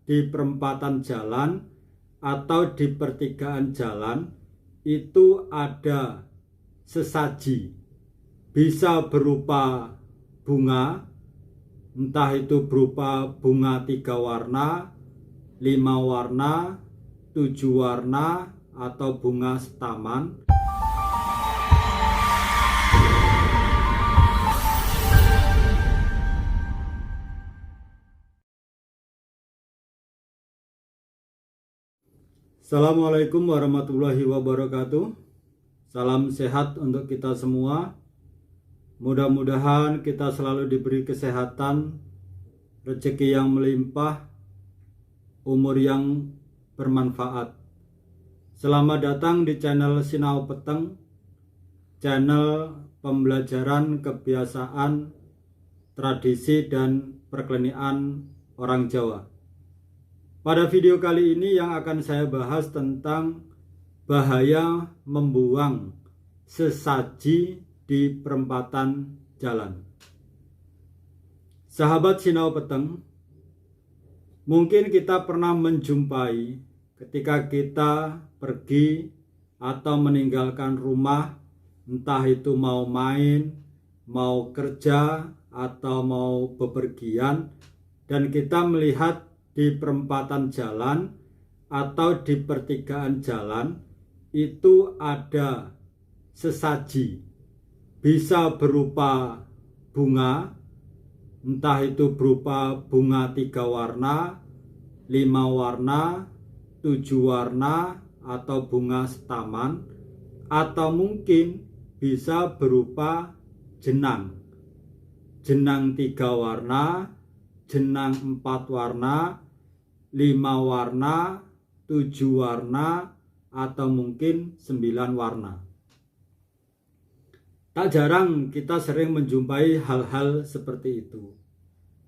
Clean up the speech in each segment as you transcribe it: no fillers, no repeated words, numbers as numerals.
di perempatan jalan atau di pertigaan jalan itu ada sesaji, bisa berupa bunga, entah itu berupa bunga 3 warna, 5 warna, 7 warna, atau bunga setaman. Assalamualaikum warahmatullahi wabarakatuh. Salam sehat untuk kita semua. Mudah-mudahan kita selalu diberi kesehatan, rezeki yang melimpah, umur yang bermanfaat. Selamat datang di channel Sinau Peteng, channel pembelajaran kebiasaan, tradisi, dan perklenian orang Jawa. Pada video kali ini yang akan saya bahas tentang bahaya membuang sesaji di perempatan jalan. Sahabat Sinau Peteng, mungkin kita pernah menjumpai ketika kita pergi atau meninggalkan rumah, entah itu mau main, mau kerja, atau mau bepergian, dan kita melihat di perempatan jalan atau di pertigaan jalan itu ada sesaji, bisa berupa bunga, entah itu berupa bunga 3 warna, 5 warna, 7 warna, atau bunga setaman, atau mungkin bisa berupa jenang, 3 warna, jenang 4 warna, 5 warna, 7 warna, atau mungkin 9 warna. Tak jarang kita sering menjumpai hal-hal seperti itu.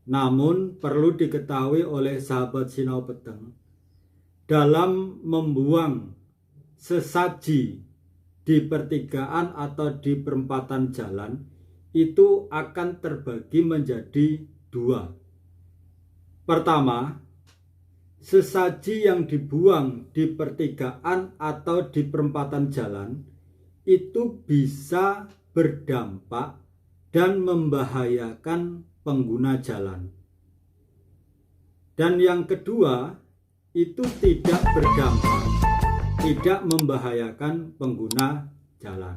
Namun perlu diketahui oleh sahabat Sinau Peteng, dalam membuang sesaji di pertigaan atau di perempatan jalan itu akan terbagi menjadi 2. Pertama, sesaji yang dibuang di pertigaan atau di perempatan jalan itu bisa berdampak dan membahayakan pengguna jalan. Dan yang kedua, itu tidak berdampak, tidak membahayakan pengguna jalan.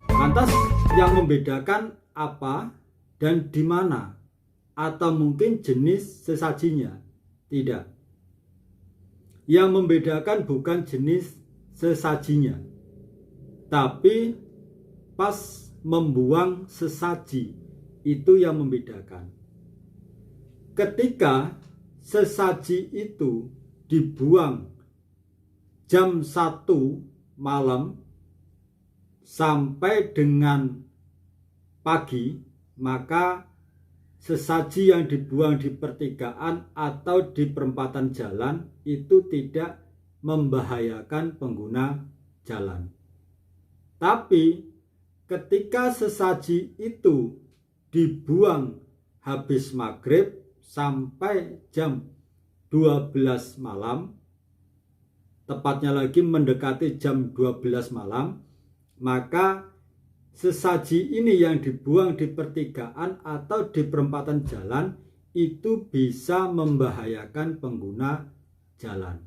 Lantas yang membedakan apa dan di mana? Atau mungkin jenis sesajinya? Tidak. Yang membedakan bukan jenis sesajinya, tapi pas membuang sesaji itu yang membedakan. Ketika sesaji itu dibuang jam 1 malam sampai dengan pagi, maka sesaji yang dibuang di pertigaan atau di perempatan jalan itu tidak membahayakan pengguna jalan. Tapi ketika sesaji itu dibuang habis maghrib sampai jam 12 malam, tepatnya lagi mendekati jam 12 malam, maka sesaji ini yang dibuang di pertigaan atau di perempatan jalan itu bisa membahayakan pengguna jalan.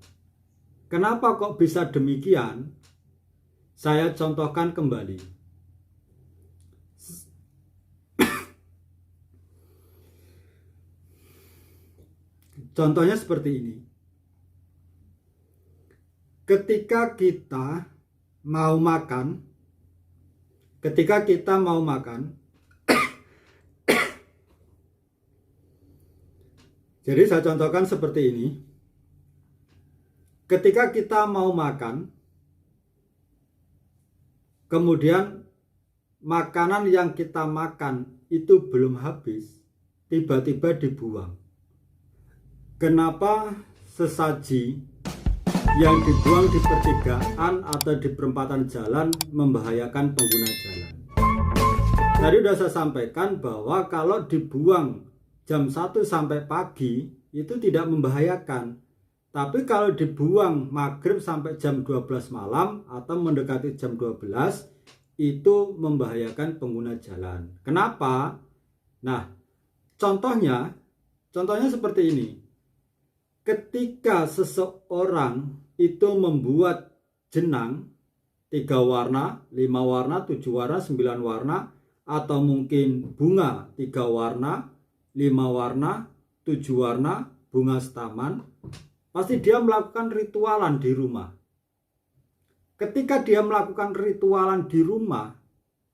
Kenapa kok bisa demikian? Saya contohkan kembali. Contohnya seperti ini. Ketika kita mau makan, jadi saya contohkan seperti ini. Ketika kita mau makan, kemudian makanan yang kita makan itu belum habis, tiba-tiba dibuang. Kenapa sesaji yang dibuang di pertigaan atau di perempatan jalan membahayakan pengguna jalan? Tadi sudah saya sampaikan bahwa kalau dibuang jam 1 sampai pagi itu tidak membahayakan. Tapi kalau dibuang maghrib sampai jam 12 malam atau mendekati jam 12, itu membahayakan pengguna jalan. Kenapa? Nah, contohnya seperti ini. Ketika seseorang itu membuat jenang 3 warna, 5 warna, 7 warna, 9 warna, atau mungkin bunga 3 warna, 5 warna, 7 warna, bunga setaman, pasti dia melakukan ritualan di rumah. Ketika dia melakukan ritualan di rumah,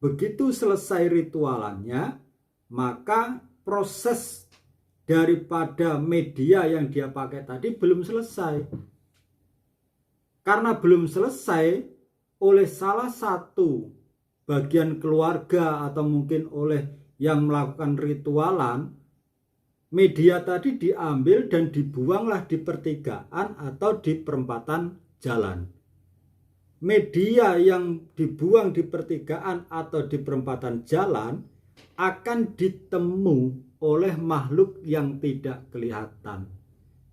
begitu selesai ritualannya, maka proses daripada media yang dia pakai tadi belum selesai. Karena belum selesai, oleh salah satu bagian keluarga atau mungkin oleh yang melakukan ritualan, media tadi diambil dan dibuanglah di pertigaan atau di perempatan jalan. Media yang dibuang di pertigaan atau di perempatan jalan akan ditemu oleh makhluk yang tidak kelihatan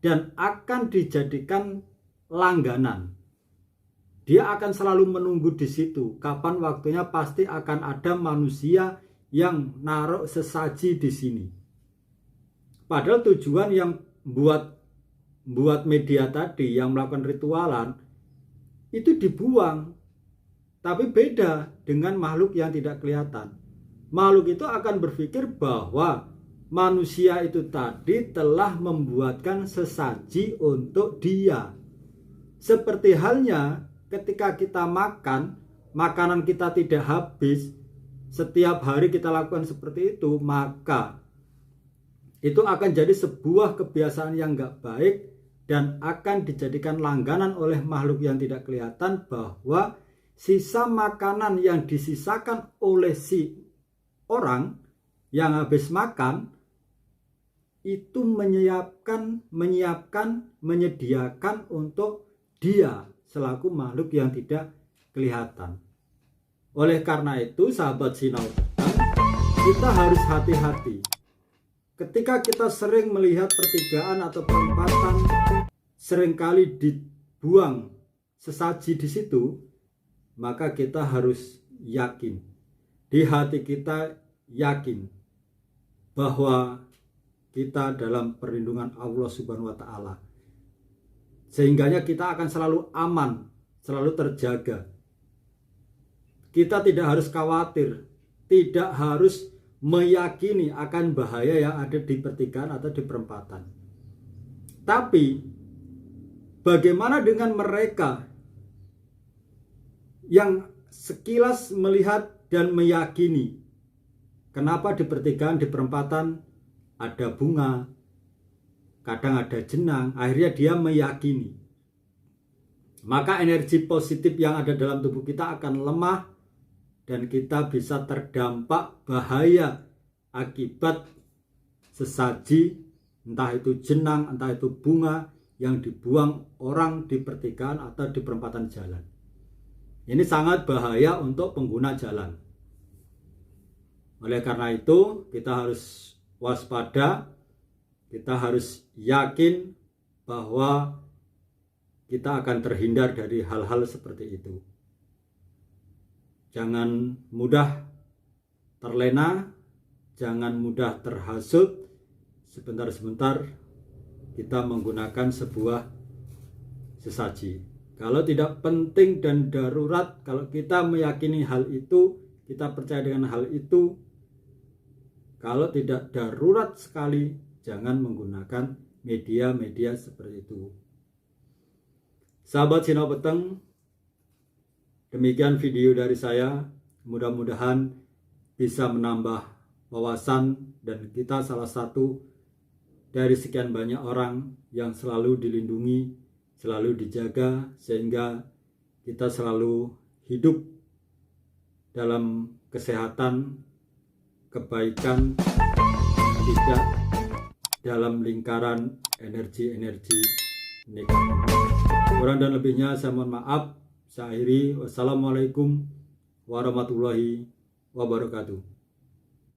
dan akan dijadikan langganan. Dia akan selalu menunggu di situ. Kapan waktunya pasti akan ada manusia yang naruh sesaji di sini. Padahal tujuan yang buat media tadi yang melakukan ritualan itu dibuang. Tapi beda dengan makhluk yang tidak kelihatan. Makhluk itu akan berpikir bahwa manusia itu tadi telah membuatkan sesaji untuk dia. Seperti halnya ketika kita makan, makanan kita tidak habis, setiap hari kita lakukan seperti itu, maka itu akan jadi sebuah kebiasaan yang gak baik dan akan dijadikan langganan oleh makhluk yang tidak kelihatan bahwa sisa makanan yang disisakan oleh si orang yang habis makan itu menyediakan untuk dia selaku makhluk yang tidak kelihatan. Oleh karena itu, sahabat Sinau Petang, kita harus hati-hati. Ketika kita sering melihat pertigaan atau perempatan, seringkali dibuang sesaji di situ, maka kita harus yakin, di hati kita yakin bahwa kita dalam perlindungan Allah Subhanahu wa Ta'ala. Sehingganya kita akan selalu aman, selalu terjaga. Kita tidak harus khawatir, tidak harus meyakini akan bahaya yang ada di pertigaan atau di perempatan. Tapi bagaimana dengan mereka yang sekilas melihat dan meyakini kenapa di pertigaan, di perempatan ada bunga, kadang ada jenang, akhirnya dia meyakini. Maka energi positif yang ada dalam tubuh kita akan lemah dan kita bisa terdampak bahaya akibat sesaji, entah itu jenang, entah itu bunga yang dibuang orang di pertigaan atau di perempatan jalan. Ini sangat bahaya untuk pengguna jalan. Oleh karena itu, kita harus waspada, kita harus yakin bahwa kita akan terhindar dari hal-hal seperti itu. Jangan mudah terlena, jangan mudah terhasut. Sebentar-sebentar kita menggunakan sebuah sesaji. Kalau tidak penting dan darurat, kalau kita meyakini hal itu, kita percaya dengan hal itu, kalau tidak darurat sekali, jangan menggunakan media-media seperti itu. Sahabat Sinau Petang, demikian video dari saya. Mudah-mudahan bisa menambah wawasan dan kita salah satu dari sekian banyak orang yang selalu dilindungi, selalu dijaga, sehingga kita selalu hidup dalam kesehatan, kebaikan, tidak dalam lingkaran energi-energi negatif. Kurang dan lebihnya saya mohon maaf. Saya akhiri. Wassalamualaikum warahmatullahi wabarakatuh.